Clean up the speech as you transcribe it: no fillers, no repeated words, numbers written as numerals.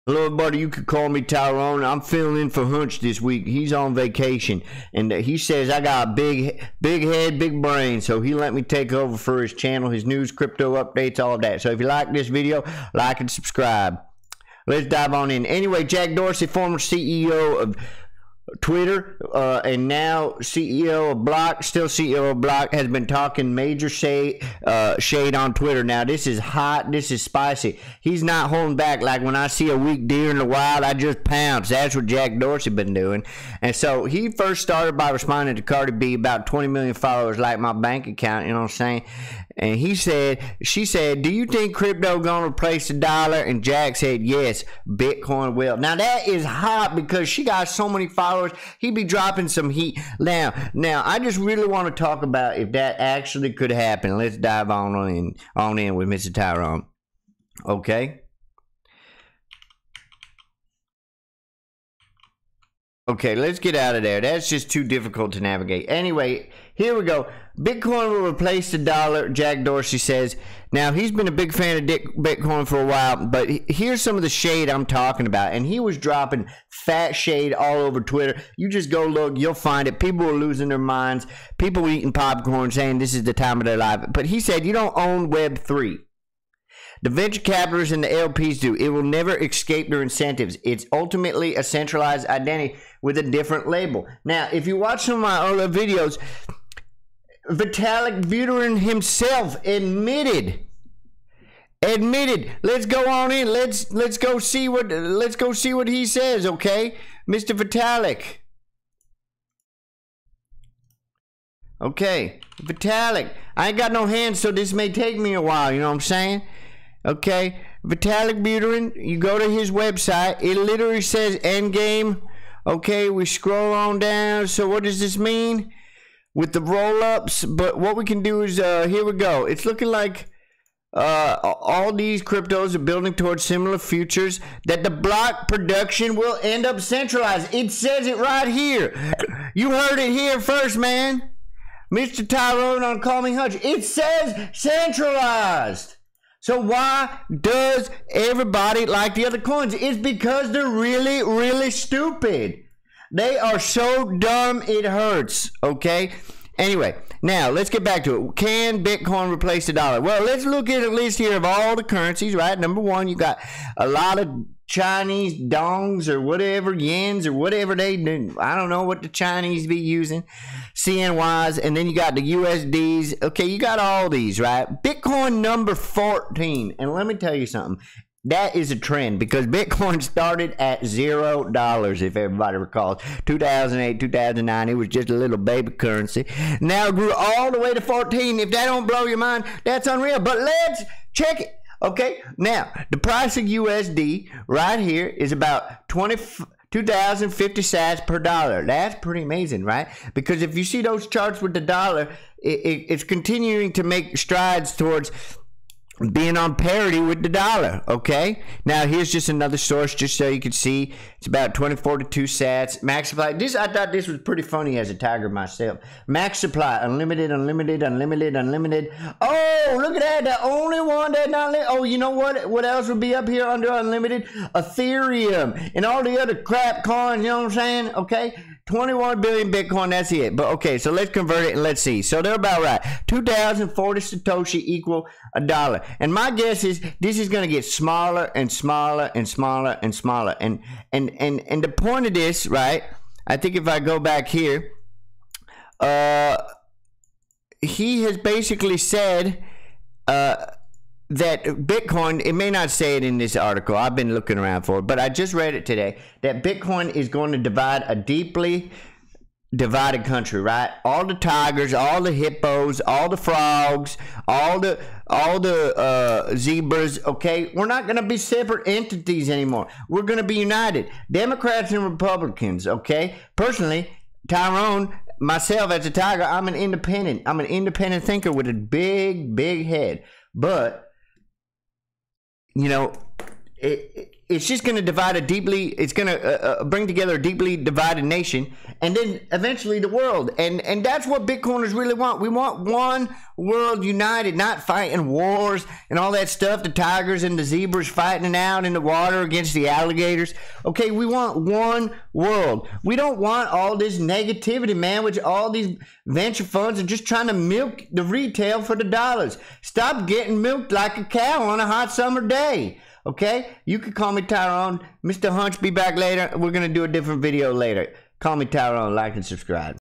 Hello, everybody. You could call me Tyrone. I'm filling in for Hunch this week. He's on vacation, and he says I got a big head, big brain, so he let me take over for his channel, his news, crypto updates, all of that. So if you like this video, like and subscribe. Let's dive on in. Anyway, Jack Dorsey, former CEO of Twitter and now CEO of Block, still CEO of Block, has been talking major shade on Twitter. Now this is hot, this is spicy. He's not holding back. Like when I see a weak deer in the wild, I just pounce. That's what Jack Dorsey been doing. And so he first started by responding to Cardi B, about 20 million followers like my bank account, you know what I'm saying? And she said, do you think crypto gonna replace the dollar? And Jack said, yes, Bitcoin will. Now that is hot because she got so many followers. He be dropping some heat. Now, I just really want to talk about if that actually could happen. Let's dive on in with Mr. Tyrone. Okay. Okay, let's get out of there. That's just too difficult to navigate. Anyway, here we go. Bitcoin will replace the dollar, Jack Dorsey says. Now, he's been a big fan of Bitcoin for a while, but here's some of the shade I'm talking about. And he was dropping fat shade all over Twitter. You just go look, you'll find it. People are losing their minds. People eating popcorn saying this is the time of their life. But he said, you don't own Web3. The venture capitalists and the LPs do. It will never escape their incentives. It's ultimately a centralized identity with a different label. Now, if you watch some of my other videos, Vitalik Buterin himself admitted. Let's go on in. Let's go see what he says, okay? Mr. Vitalik. Okay, Vitalik. I ain't got no hands, so this may take me a while, you know what I'm saying? Okay, Vitalik Buterin, you go to his website, it literally says endgame. Okay, we scroll on down. So what does this mean? With the roll-ups, but what we can do is, here we go. It's looking like all these cryptos are building towards similar futures, that the block production will end up centralized. It says it right here. You heard it here first, man. Mr. Tyrone on Call Me Hunch. It says centralized. So why does everybody like the other coins? It's because they're really, really stupid. They are so dumb it hurts, okay? Anyway, now let's get back to it. Can Bitcoin replace the dollar? Well, let's look at a list here of all the currencies, right? Number one, you got a lot of Chinese dongs or whatever, yens or whatever they do. I don't know what the Chinese be using, CNYs, and then you got the USDs. Okay, you got all these, right? Bitcoin number 14, and let me tell you something. That is a trend because Bitcoin started at $0, if everybody recalls. 2008, 2009, it was just a little baby currency. Now it grew all the way to 14. If that don't blow your mind, that's unreal. But let's check it. Okay, now the price of USD right here is about 2,050 sats per dollar. That's pretty amazing, right? Because if you see those charts with the dollar, it's continuing to make strides towards being on parity with the dollar. Okay, now here's just another source just so you can see. It's about 2042 sats. Max supply, this, I thought this was pretty funny as a tiger myself. Max supply, unlimited. Oh, look at that, the only one that not lit. Oh, you know what else would be up here under unlimited? Ethereum and all the other crap coins, you know what I'm saying? Okay, 21 billion Bitcoin, that's it. But okay, so let's convert it and let's see. So they're about right. 2,040 Satoshi equal a dollar. And my guess is this is going to get smaller and smaller and smaller and smaller. And the point of this, right? I think if I go back here, he has basically said that Bitcoin, it may not say it in this article, I've been looking around for it, but I just read it today, that Bitcoin is going to divide a deeply divided country, right? All the tigers, all the hippos, all the frogs, all the zebras, okay? We're not going to be separate entities anymore. We're going to be united. Democrats and Republicans, okay? Personally, Tyrone, myself as a tiger, I'm an independent. I'm an independent thinker with a big head. But, you know, it's just going to divide a deeply, it's going to bring together a deeply divided nation, and then eventually the world. And that's what Bitcoiners really want. We want one world united, not fighting wars and all that stuff. The tigers and the zebras fighting it out in the water against the alligators. Okay, we want one world. We don't want all this negativity, man, which all these venture funds are just trying to milk the retail for the dollars. Stop getting milked like a cow on a hot summer day. Okay, you can call me Tyrone. Mr. Hunch, be back later. We're going to do a different video later. Call me Tyrone, like and subscribe.